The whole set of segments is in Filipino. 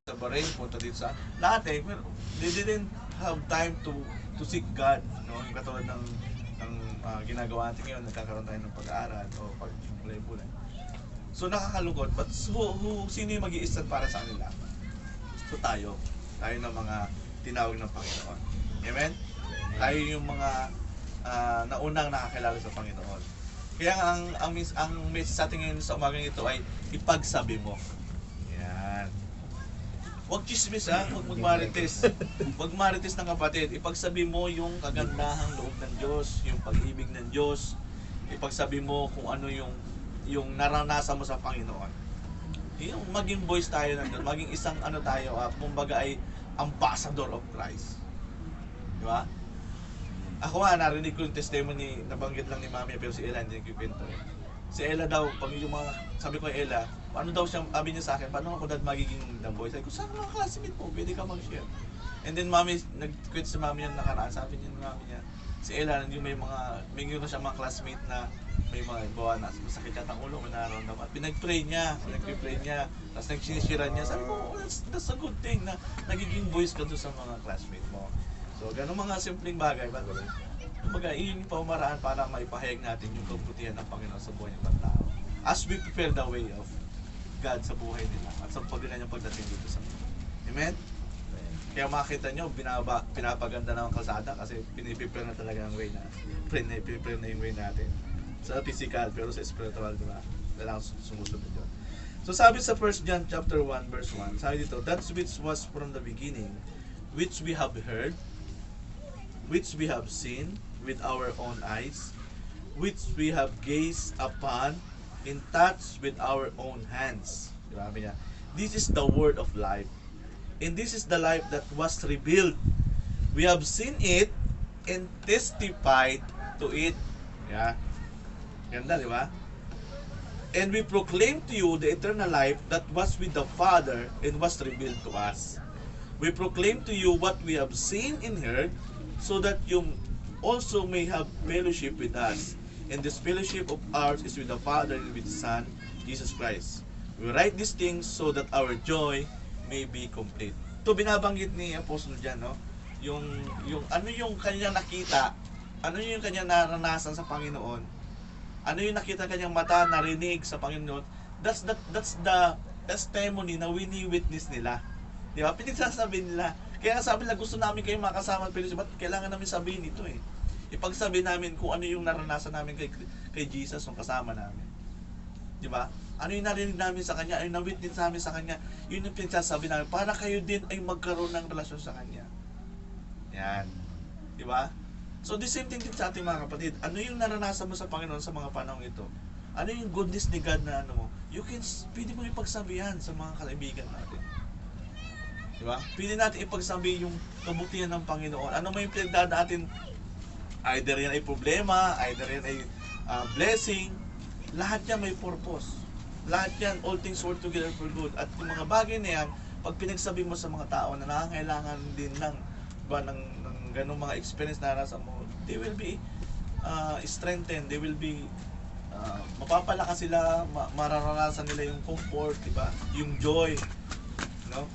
sa Bahrain, punta dito sa lahat eh. Pero they didn't have time to seek God, no? Yung katulad ng ginagawa natin ngayon, nagkakaroon tayo ng pag-aaral o pag-bulay-bulay. So nakakalungkot, but sino yung mag-i-stand para sa kanila? So tayo ng mga tinawag ng Panginoon. Amen? Tayo yung mga naunang nakakilala sa Panginoon. Kaya ang message sa atin ngayon sa umagang ito ay ipagsabi mo. Yan. Huwag chismis ha, huwag magmarites. Huwag marites ng kapatid. Ipagsabi mo yung kagandahang loob ng Diyos, yung pag-ibig ng Diyos. Ipagsabi mo kung ano yung naranasan mo sa Panginoon. Yung maging voice tayo ng Diyos, maging isang ano tayo, kumbaga ay ambassador of Christ. Di ba? Ako nga, narinig ko yung testimony, nabanggit lang ni Mami, pero si Ella hindi nagkikwento eh. Si Ella daw, pag yung mga, sabi ko kay Ella, ano daw siya, sabi niya sa akin, paano ako dad magiging the voice? Sabi ko, saan mga classmate mo? Pwede ka mag-share. And then Mami, nag-quit si Mami niya nakaraan, sabi niya ng Mami niya, si Ella, yung may na siya mga classmate na may mga bawa na masakit yata ang ulo, may nararamdaman. At pinag-pray niya, tapos nag-sinisiran niya. Sabi ko, oh, that's a good thing na nagiging voice ka doon sa mga classmate mo. So, ganun mga simpleng bagay. Kumbaga, iyon yung pamaraan para maipahayag natin yung kabutihan ng Panginoon sa buhay ng mga tao. As we prepare the way of God sa buhay nila at sa pagkakanyang pagdating dito sa mundo. Amen? Kaya makita nyo, pinapaganda na ang kalsada kasi piniprepare na talaga ang way na prepare na yung way natin. Sa physical, pero sa spiritual, diba? Kailangan sumusunod yun. So sabi sa 1 John chapter 1 verse 1, sabi dito, that which was from the beginning, which we have heard, which we have seen with our own eyes, which we have gazed upon, in touch with our own hands. Grabe niya. This is the word of life. And this is the life that was revealed. We have seen it and testified to it. Yeah. Ganda, di ba? And we proclaim to you the eternal life that was with the Father and was revealed to us. We proclaim to you what we have seen and heard, so that you also may have fellowship with us. And this fellowship of ours is with the Father and with the Son, Jesus Christ. We write these things so that our joy may be complete. Ito binabanggit ni Apostle dyan, no? Yung ano yung kanyang nakita, ano yung kanyang naranasan sa Panginoon, ano yung nakita kanyang mata, narinig sa Panginoon, that's the testimony na wini-witness nila. Di ba? Pinagsasabi nila. Kaya sabi nila, gusto namin kayo makasama at Pilipinas. Ba't kailangan namin sabihin ito eh? Ipagsabi namin kung ano yung naranasan namin kay Jesus nung kasama namin. Di ba? Ano yung narinig namin sa Kanya, ano yung na-witness namin sa Kanya, yun yung pinagsasabi namin, para kayo din ay magkaroon ng relasyon sa Kanya. Yan. Di ba? So the same thing din sa ating mga kapatid. Ano yung naranasan mo sa Panginoon sa mga panahon ito? Ano yung goodness ni God na ano mo? Pwede mo ipagsabihan sa mga kaibigan natin. Diba? Pwede natin ipagsabi yung kabutihan ng Panginoon. Ano may pinagdaan natin? Either yan ay problema, either yan ay blessing. Lahat yan may purpose. Lahat yan, all things work together for good. At yung mga bagay na yan, pag pinagsabi mo sa mga tao na nangangailangan din ng ganong mga experience na nasa mo, they will be strengthened, they will be mapapalakas sila, mararanasan nila yung comfort, diba? Yung joy, no?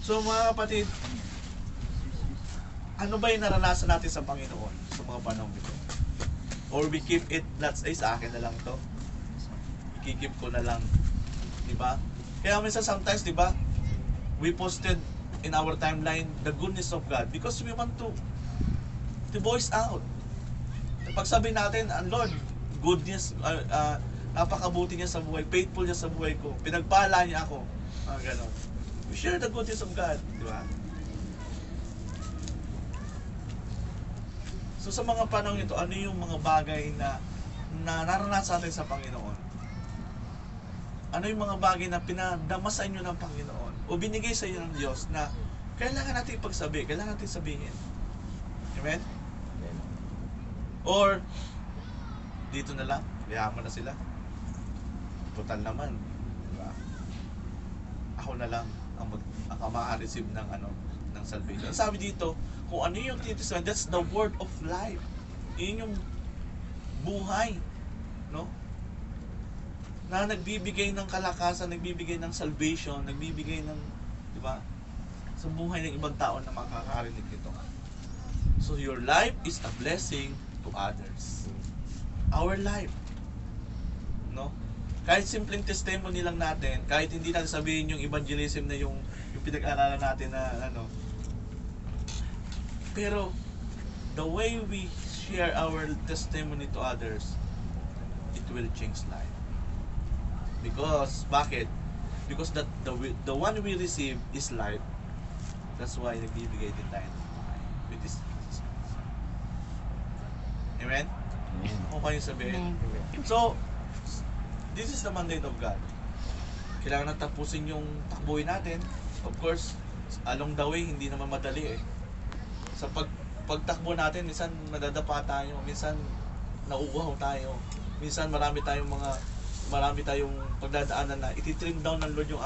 So mga kapatid, ano ba yung naranasan natin sa Panginoon sa mga panahon ito? Or we keep it, sa akin na lang to, ikikip ko na lang, diba? Kaya minsan sometimes, diba, we posted in our timeline the goodness of God because we want to voice out. Pag sabi natin, Lord, goodness, napakabuti niya sa buhay, faithful niya sa buhay ko, pinagpala niya ako, ganon. We share the goodness of God, di ba? So sa mga panahon ito, ano yung mga bagay na naranasan natin sa Panginoon? Ano yung mga bagay na pinadama sa inyo ng Panginoon o binigay sa inyo ng Diyos na kailangan natin ipagsabi, kailangan natin sabihin? Amen? Or dito na lang, lihaman mo na sila. Total naman, di ba? Ako na lang ang maka-receive ng ng salvation. Sabi dito, kung ano yung titisman, that's the word of life. Yun yung buhay, no? Na nagbibigay ng kalakasan, nagbibigay ng salvation, nagbibigay ng Di ba? Sa buhay ng ibang tao na makakarinig nito. So your life is a blessing to others. Our life. No? Kahit simpleng testimony lang natin, kahit hindi natin sabihin yung evangelism na yung pinag-aralan natin na ano. Pero the way we share our testimony to others, it will change life. Because bakit? Because the one we receive is life. That's why nagbibigay din tayo ng buhay with this Jesus Christ. Amen? Kung kayo sabihin. So, this is the mandate of God. Kailangan na tapusin yung takbuhin natin. Of course, along the way, hindi naman madali eh. Sa pagtakbo natin, minsan nadadapa tayo, minsan nauuhaw tayo, minsan marami tayong pagdadaanan na ititrim down ng Lord yung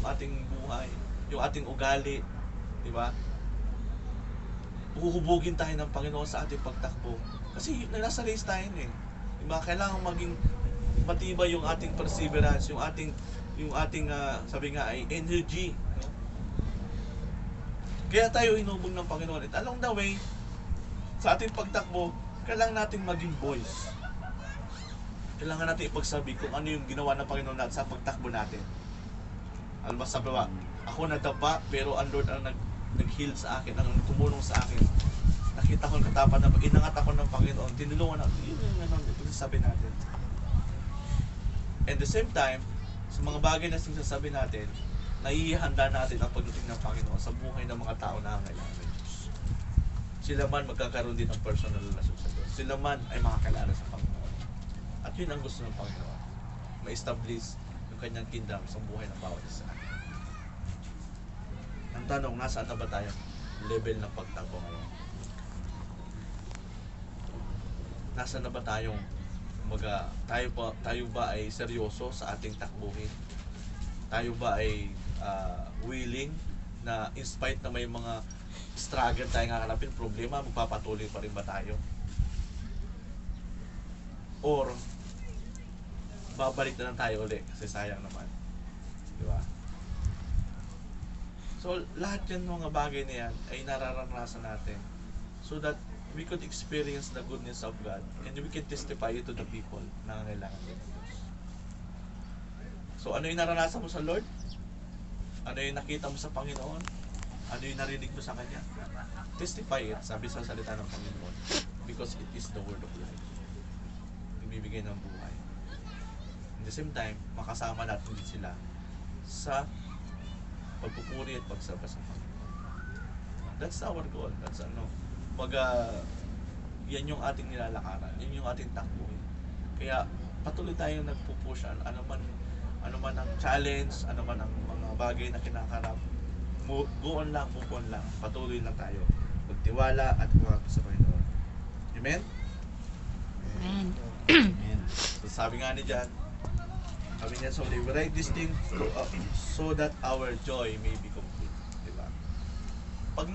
ating buhay, yung ating ugali, di ba? Huhubugin tayo ng Panginoon sa ating pagtakbo. Kasi nasa race tayo eh. Diba? Kailangan maging matibay yung ating perseverance, yung ating sabi nga ay energy. No? Kaya tayo hinubog ng Panginoon. At along the way, sa ating pagtakbo, kailangan natin maging voice. Kailangan natin ipagsabi kung ano yung ginawa ng Panginoon natin sa pagtakbo natin. Alam mo, sabi ba, ako nadapa, pero ang Lord ang nag-heal sa akin, ang tumulong sa akin. Nakita ko ang katapat na inangat ako ng Panginoon, tinulungan ako. Yun yung sabi natin. And the same time, sa mga bagay na sinasabi natin, naihihanda natin ang pagdating ng Panginoon sa buhay ng mga tao na kailangan ng Diyos. Sila man magkakaroon din ng personal relasyon sa Diyos. Sila man ay makakilala sa Panginoon. At yun ang gusto ng Panginoon. Ma-establish yung kanyang kingdom sa buhay ng bawat isa. Ang tanong, nasaan na ba tayo? Level ng pagtakbo ngayon. Nasaan na ba tayong tayo ba ay seryoso sa ating takbuhin? Tayo ba ay willing na in spite na may mga struggle tayong haharapin, problema, magpapatuloy pa rin ba tayo? Or babalik na lang tayo ulit kasi sayang naman. Di ba? So, lahat yan mga bagay na yan ay nararanasan natin so that we could experience the goodness of God and we can testify it to the people na nangangailangan ng Diyos. So, ano yung naranasan mo sa Lord? Ano yung nakita mo sa Panginoon? Ano yung narinig mo sa Kanya? Testify it, sabi sa salita ng Panginoon, because it is the word of life. Ibibigay ng buhay. At the same time, makasama natin din sila sa pagpupuri at pagsamba sa Panginoon. That's our goal. That's yan yung ating nilalakaran. Yan yung ating takbuhin. Kaya patuloy tayong nagpupush. Ano man ang challenge, ano man ang mga bagay na kinakarap, go on lang, move on lang. Patuloy lang tayo. Magtiwala at kumapit sa Panginoon. Amen? Amen. Amen. So, sabi nga ni John, so we write this thing so that our joy may be complete. Diba? Pag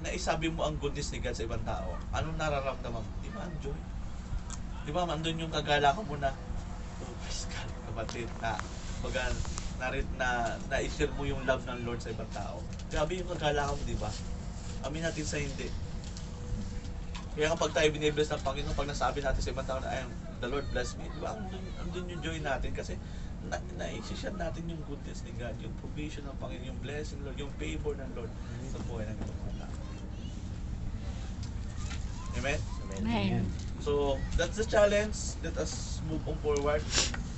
naisabi mo ang goodness ni God sa ibang tao, anong nararamdaman mo? Diba ang joy? Diba, andun yung kagalakan mo na, oh, praise God, kapatid, na-share mo yung love ng Lord sa ibang tao. Grabe yung kagalakan mo, diba? Amin natin sa hindi. Kaya kapag tayo binibless ng Panginoon, pag nasabi natin sa ibang tao na, the Lord bless me, diba? Andun yung joy natin kasi na-share natin yung goodness ni God, yung provision ng Panginoon, yung blessing Lord, yung favor ng Lord sa buhay ng ibang mga tao. Amen? Amen. So, that's the challenge. Let us move on forward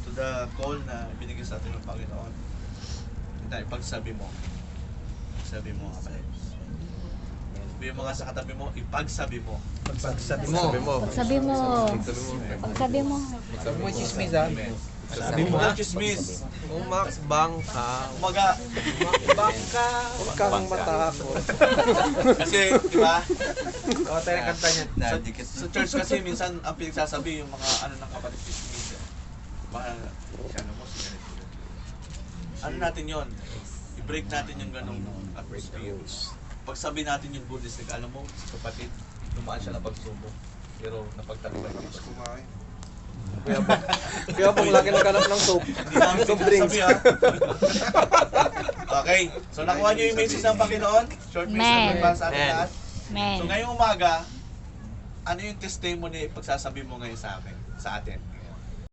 to the call na binigay sa atin ng Panginoon. Ipagsabi mo. Sabi mo, kapatid. Sabi mo nga sa katabi mo, ipagsabi mo. Pagsabi mo. Pagsabi mo. Pagsabi mo. Sabi mo, chismis ha. Sabi mo, chismis. Umakbang ka. Umakbang ka. Huwag kang matakot. Kasi, di ba? O, tayo ng kanta niya. Sa church kasi, minsan ang pinagsasabi yung mga ng kapatid chismis. Baka, ano mo, ano natin yon? I-break natin yung ganong atmosphere. Pagsabi natin yung goodness, alam mo, si kapatid, dumaan siya na pagsubok. Pero napagtaliban niya. Kaya pong laki naghanap ng soap. Hindi namin Soap drinks. sinasabi ha. Okay, so nakuha niyo yung message ng Panginoon. Short message Amen. para sa atin Amen. lahat. Amen. So ngayong umaga, ano yung testimony pagsasabi mo ngayon sa amin, sa atin?